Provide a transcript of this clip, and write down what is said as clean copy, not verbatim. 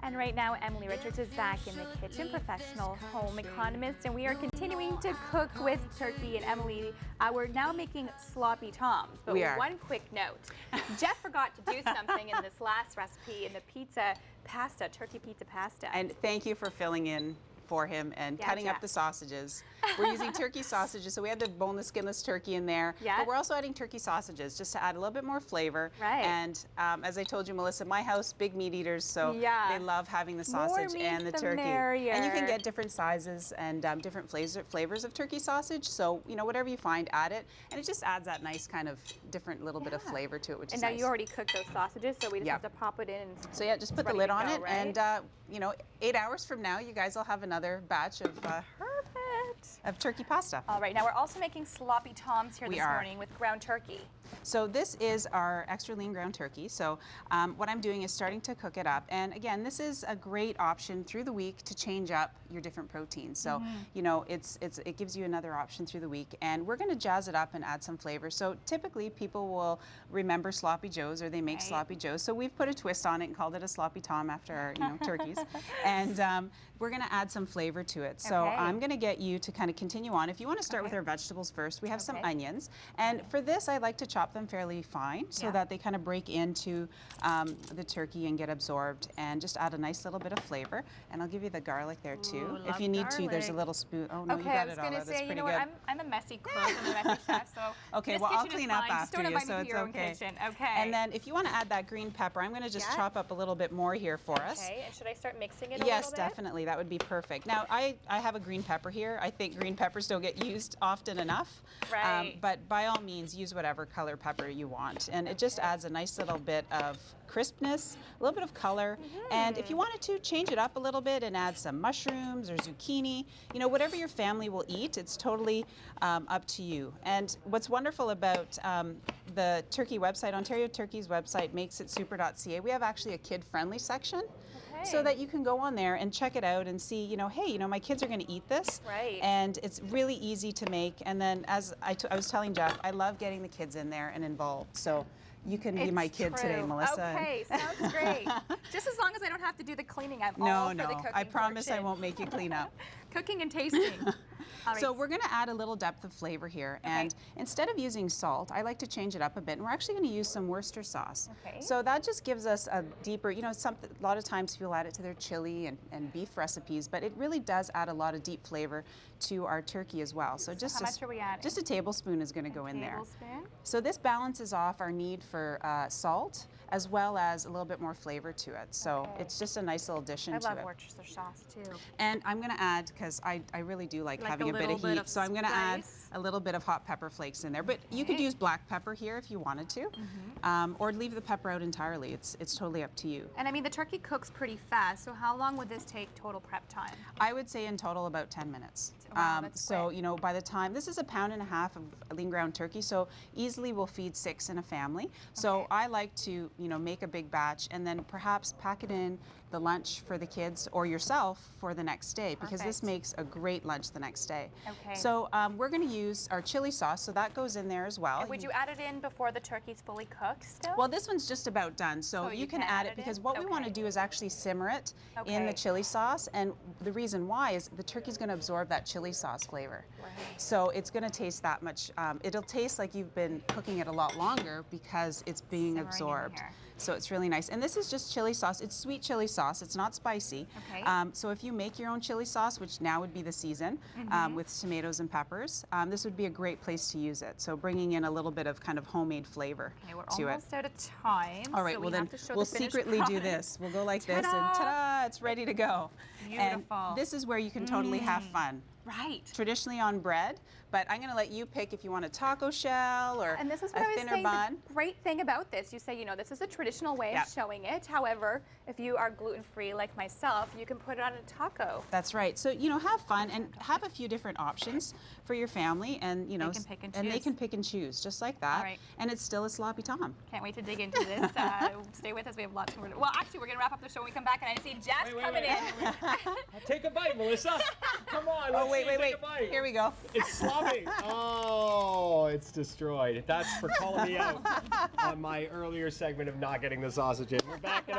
And right now, Emily Richards is back in the kitchen, professional home economist, and we are continuing to cook with turkey. And Emily, we're now making sloppy toms. But one quick note, Jeff forgot to do something in this last recipe in the pizza pasta, turkey pizza pasta. And thank you for filling in for him and cutting up the sausages. We're using turkey sausages, so we had the boneless, skinless turkey in there. But we're also adding turkey sausages just to add a little bit more flavor. And as I told you, Melissa, my house, big meat eaters, so they love having the sausage and the turkey. And you can get different sizes and different flavors of turkey sausage. So, you know, whatever you find, add it. And it just adds that nice kind of different little bit of flavor to it, which is nice. And now you already cooked those sausages, so we just have to pop it in. So yeah, just put the lid on it, and you know, 8 hours from now, you guys will have another batch of turkey pasta. All right, now we're also making sloppy toms here this morning with ground turkey. So this is our extra lean ground turkey. So what I'm doing is starting to cook it up. And again, this is a great option through the week to change up your different proteins. So, you know, it gives you another option through the week. And we're going to jazz it up and add some flavor. So typically people will remember sloppy joes, or they make sloppy joes. So we've put a twist on it and called it a sloppy tom after our, you know, turkeys. And we're going to add some flavor to it. So I'm going to get you to kind of continue on. If you want to start with our vegetables first, we have some onions. And for this, I like to chop them fairly fine so that they kind of break into the turkey and get absorbed, and just add a nice little bit of flavor. And I'll give you the garlic there too. If you need to, there's a little spoon. Oh no, you got it all. That's pretty good. I'm a messy cook. I'm a messy chef, so well, I'll clean up after you, so it's okay. Okay. And then if you want to add that green pepper, I'm going to just chop up a little bit more here for us. Okay, and should I start mixing it a little bit? Yes, definitely. That would be perfect. Now, I have a green pepper here. I think green peppers don't get used often enough. But by all means, use whatever color pepper you want. And it just adds a nice little bit of crispness, a little bit of color. And if you wanted to, change it up a little bit and add some mushrooms or zucchini. You know, whatever your family will eat, it's totally up to you. And what's wonderful about the turkey website, Ontario Turkey's website, makeitsuper.ca, we have actually a kid-friendly section. So that you can go on there and check it out and see, you know, hey, you know, my kids are going to eat this. And it's really easy to make. And then, as I was telling Jeff, I love getting the kids in there and involved. So you can be my kid today, Melissa. Okay, sounds great. Just as long as I don't have to do the cleaning up. No, I promise I won't make you clean up. Cooking and tasting. So we're going to add a little depth of flavor here, and instead of using salt, I like to change it up a bit, and we're actually going to use some Worcester sauce. So that just gives us a deeper, you know, a lot of times people add it to their chili and beef recipes, but it really does add a lot of deep flavor to our turkey as well. So just how much are we adding? Just a tablespoon is going to go in there. So this balances off our need for salt, as well as a little bit more flavor to it. So it's just a nice little addition to it. I love Worcester sauce too. And I'm going to add, because I really do like having a bit of heat, so I'm going to add a little bit of hot pepper flakes in there. But you could use black pepper here if you wanted to, or leave the pepper out entirely. It's totally up to you. And I mean, the turkey cooks pretty fast, so how long would this take total prep time? I would say in total about 10 minutes. So, you know, by the time, this is 1.5 pounds of lean ground turkey, so easily we'll feed 6 in a family. So I like to, you know, make a big batch and then perhaps pack it in the lunch for the kids or yourself for the next day, because this makes a great lunch the next day. So we're going to use our chili sauce, so that goes in there as well. And would you add it in before the turkey's fully cooked still? Well, this one's just about done, so you can add it, because what we want to do is actually simmer it in the chili sauce, and the reason why is the turkey's going to absorb that chili sauce flavor. So it's going to taste that much, it'll taste like you've been cooking it a lot longer because it's being absorbed. So it's really nice. And this is just chili sauce. It's sweet chili sauce. It's not spicy. So if you make your own chili sauce, which now would be the season, with tomatoes and peppers, this would be a great place to use it. So bringing in a little bit of kind of homemade flavor to it. We're almost out of time. All right, well then we'll secretly do this. We'll go like this, and ta-da, it's ready to go. Beautiful. And this is where you can totally have fun. Traditionally on bread, but I'm going to let you pick if you want a taco shell or and this is a what thinner I was saying, bun. The great thing about this, you say, you know, this is a traditional way of showing it. However, if you are gluten-free like myself, you can put it on a taco. That's right. So, you know, have fun and have a few different options for your family, and, you know, they can pick and choose just like that. And it's still a sloppy tom. Can't wait to dig into this. Stay with us. We have lots more. Well, actually, we're going to wrap up the show when we come back, and I see Jeff coming in. Take a bite, Melissa. Come on. Oh, wait. Here we go. It's sloppy. Oh, it's destroyed. That's for calling me out on my earlier segment of not getting the sausage in. We're back in